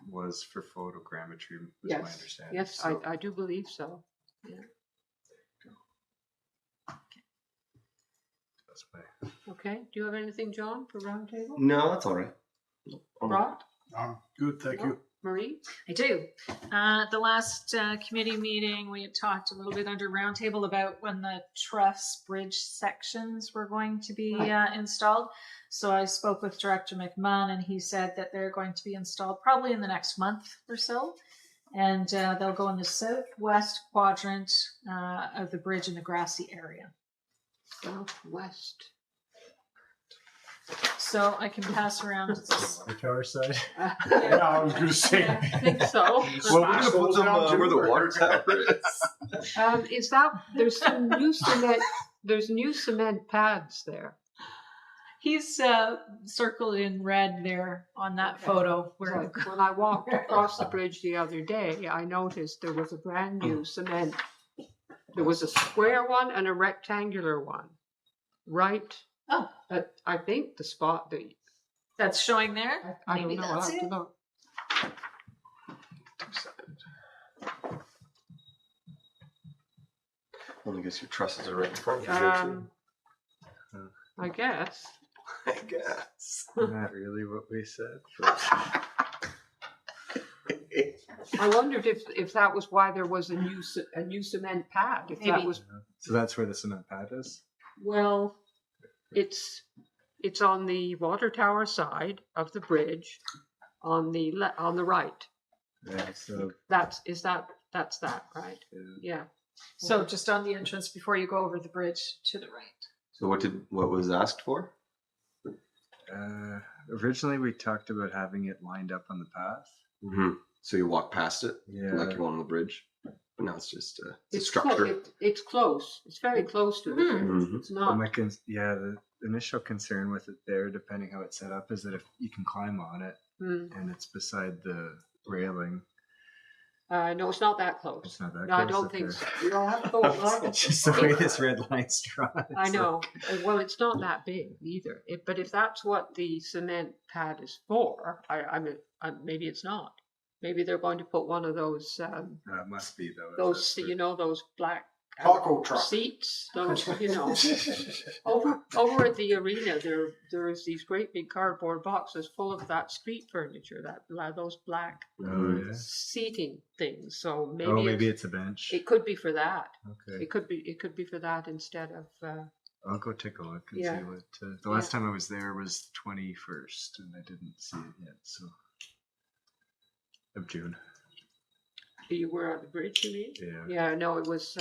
was for photogrammetry, was my understanding. Yes, So- I do believe so. Yeah. That's my Okay. Do you have anything, John, for roundtable? No, that's all right. Rod? Good, thank you. Marie? I do. At the last committee meeting, we had talked a little bit under roundtable about when the truss bridge sections were going to be installed. So I spoke with Director McMahon, and he said that they're going to be installed probably in the next month or so. And they'll go in the southwest quadrant of the bridge in the grassy area. Southwest. So I can pass around. water tower side. Yeah, I was going to say. I think so. Well, we're gonna put them where the water tower is. Is that there's some new cement? There's new cement pads there. He's circled in red there on that photo. Where Like, when I walked across the bridge the other day, I noticed there was a brand new cement. There was a square one and a rectangular one, right? Oh. At, I think the spot that that's showing there. I don't Maybe know. I'll that's have to it. look. Well, I guess your trusses are right in front of you here, too. I guess. I guess. Isn't that really what we said? I wondered if that was why there was a new cement pad. If that Maybe. was So that's where the cement pad is? well, it's on the water tower side of the bridge, on the on the right. Yeah, so That's that, right? Yeah. So just on the entrance before you go over the bridge to the right. So what was asked for? originally we talked about having it lined up on the path. Mm-hmm. So you walk past it, Yeah. like you're on the bridge. But now it's just a It's structure. it's close. It's very close to the bridge. Mhm. It's Well, not. the initial concern with it there, depending how it's set up, is that if you can climb on it Mm. and it's beside the railing, No, it's not that close. it's not that No, I close. don't Okay. think so. You'll have to go. It's just the way this red line's drawn. I It's know. Well, it's not that big either. But if that's what the cement pad is for, I mean, maybe it's not. Maybe they're going to put one of those, it must be though. if those that's what- you know, those black Taco truck. seats. Those, you know, over at the arena, there's these great big cardboard boxes full of that street furniture, those black Oh yeah. seating things. So maybe Oh, maybe it's a bench. it could be for that. Okay. It could be for that instead of. I'll go take a look and Yeah. see what. The last time I was there was 21st, and I didn't see it yet. So of June. You were on the bridge, you mean? Yeah. Yeah, no, it was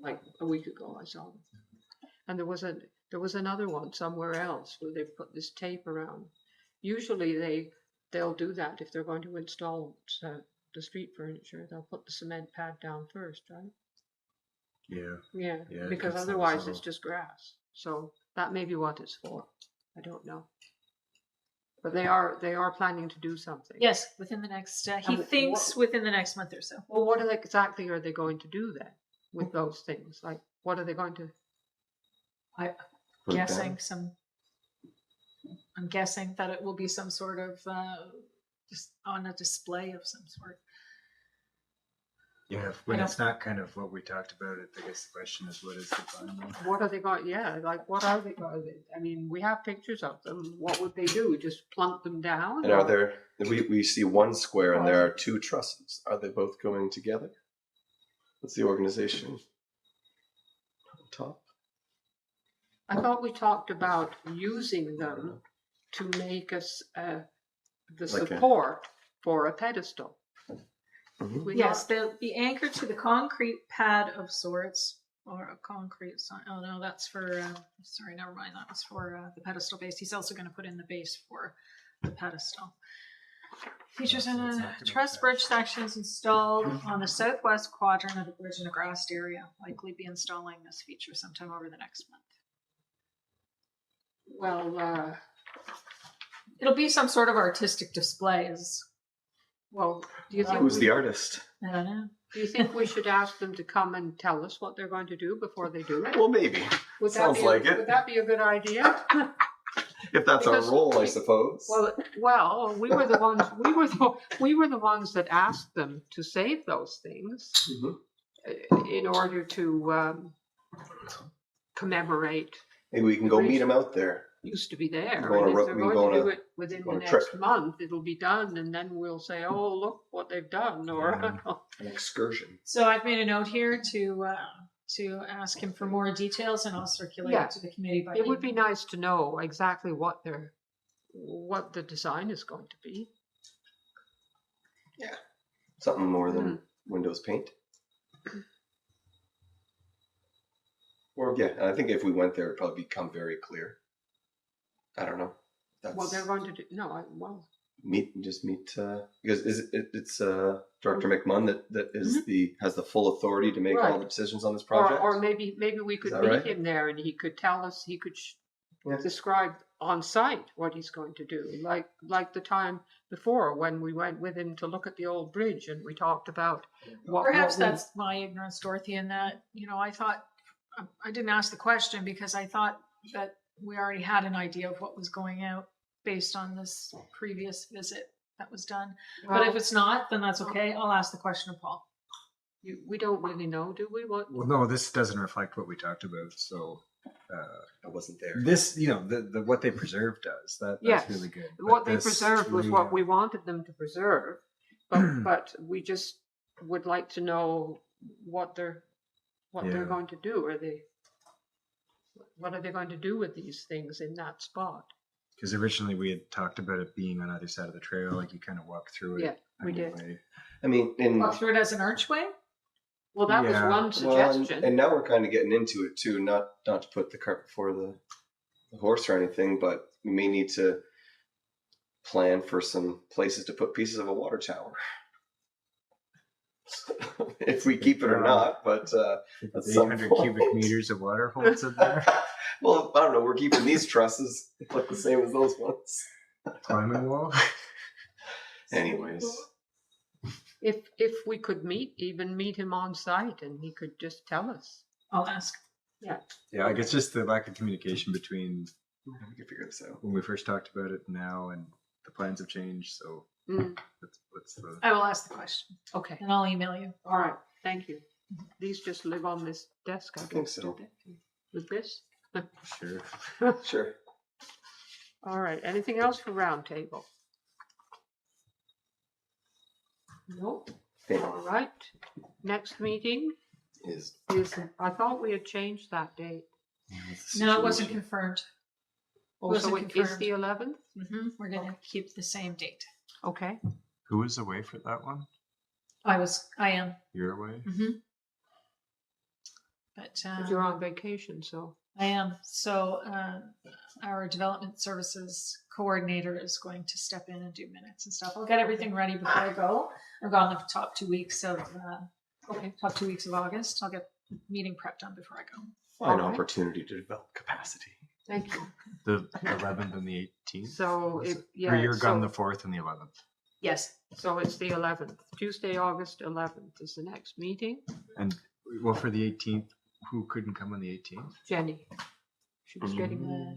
like a week ago I saw them. And there was another one somewhere else where they put this tape around. Usually they'll do that if they're going to install the street furniture. They'll put the cement pad down first, right? Yeah. Yeah, Yeah, because it's otherwise also- it's just grass. So that may be what it's for. I don't know. But they are planning to do something. Yes, within the next. He And thinks within the next month or so. Well, what exactly are they going to do then with those things? Like, what are they going to? Put it Guessing down. some. I'm guessing that it will be some sort of just on a display of some sort. Yeah. When I it's not kind of what we talked about, I guess the question is, what is the final? What are they going? Yeah, like what are they going? I mean, we have pictures of them. What would they do? Just plunk them down? And are there? We see one square and there are two trusses. Are they both going together? What's the organization? Top. I thought we talked about using them to make us the Like a- support for a pedestal. Mhm. We Yes, not- they'll be anchored to the concrete pad of sorts, or a concrete sign. Oh no, that's for, sorry, never mind. That was for the pedestal base. He's also going to put in the base for the pedestal. Features in a truss bridge sections installed on the southwest quadrant of the bridge in a grassed area. Likely be installing this feature sometime over the next month. Well, It'll be some sort of artistic displays. well, do you think Who's we, the artist? I don't know. do you think we should ask them to come and tell us what they're going to do before they do it? Well, maybe. Would sounds that be like it. Would that be a good idea? If that's Because- our role, I suppose. Well, we were the ones. We were the ones that asked them to save those things Mhm. in order to commemorate. Maybe we can go meet him out there. Used to be there. Go on a And if ro- they're we can going go to on do a- it within go the on a next trip. month, it'll be done, and then we'll say, "Oh, look what they've done," or An excursion. So I've made a note here to ask him for more details, and I'll circulate Yeah. it to the committee by it would be email. nice to know exactly what the design is going to be. Something more than Windows paint. Or yeah, I think if we went there, it'd probably become very clear. I don't know. That's Well, they're going to do well. meet because it's Director McMunn that is has the full authority to make all Right. the decisions on this project. Or maybe we could that meet right? him there and he could tell us, he could Yeah. describe on site what he's going to do, like the time before when we went with him to look at the old bridge and we talked about Perhaps what we- that's my ignorance, Dorothy, in that, I thought, I didn't ask the question because I thought that we already had an idea of what was going out based on this previous visit that was done. But if well, it's not, then that's okay. I'll ask the question of Paul. we don't really know, do we? What? Well, no, this doesn't reflect what we talked about. So I wasn't there. this, the what they preserved does. That's Yes. really good. But What they this preserved was what layout- we wanted them to preserve, but we just would like to know what they're Yeah. going to do. What are they going to do with these things in that spot? Because originally we had talked about it being on either side of the trail, like you kind of walk through it. Yeah, we did. anyway. I mean, Walk through it as an archway? Well, that Yeah. was one well, suggestion. and now we're kind of getting into it too. Not to put the cart before the horse or anything, but we may need to plan for some places to put pieces of a water tower. If we keep it or not, but at some 800 point. cubic meters of water holds in there. Well, I don't know. We're keeping these trusses look the same as those ones. Climbing wall. Anyways, If we could meet him on site and he could just tell us. I'll ask. Yeah, I guess just the lack of communication between we can figure this out. when we first talked about it now and the plans have changed. So Mm, what's the I will ask the question okay, and I'll email you. all right, thank you. These just live on this desk, I think guess, so. do they? With this? sure? Sure. All right, anything else for roundtable? Nope. All right, next meeting Is is, I thought we had changed that date. No, it wasn't confirmed. Oh, so Wasn't it is confirmed. the 11th? We're going to keep the same date. Okay, Who was away for that one? I am. You're away. But but you're on vacation, so. I am. So our development services coordinator is going to step in and do minutes and stuff. I'll get everything ready before I go. I'm gone the top 2 weeks of top 2 weeks of August. I'll get meeting prep done before I go. an All right. opportunity to develop capacity. Thank you. The 11th and the 18th. So, Or you're gone so- the 4th and the 11th. Yes. So it's the 11th. Tuesday, August 11th is the next meeting. And well, for the 18th, who couldn't come on the 18th? Jenny. She's getting.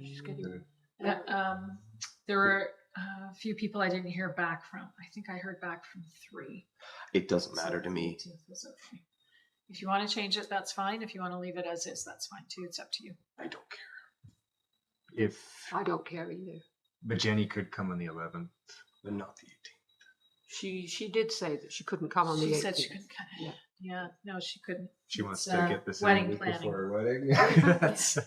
There were a few people I didn't hear back from. I think I heard back from 3. It doesn't matter to me. So it's okay. If you want to change it, that's fine. If you want to leave it as is, that's fine too. It's up to you. I don't care. If I don't care either. but Jenny could come on the 11th. But not the 18th. She did say that she couldn't come on the She 18th. said she couldn't. Yeah. Yeah, no, she couldn't. She wants It's, to get this in wedding a week planning. before her wedding. That's,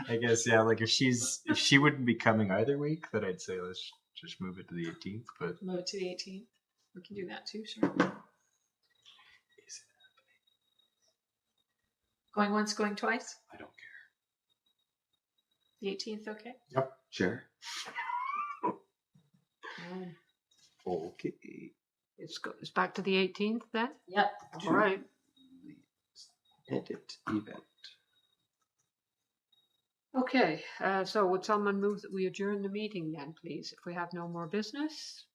I guess, yeah. Like if she wouldn't be coming either week, then I'd say let's just move it to the 18th. But Move it to the 18th. We can do that too, sure. Going once, going twice? I don't care. The 18th, okay? Sure. Um, Okay. It's back to the 18th then? Yep. All right. Edit event. Okay, so would someone move that we adjourn the meeting then, please, if we have no more business?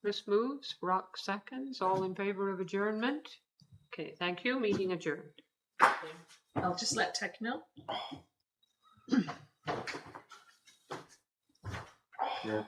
Chris moves, Brock seconds, all in favor of adjournment? Okay, thank you, meeting adjourned. I'll just let Tech know. Yeah.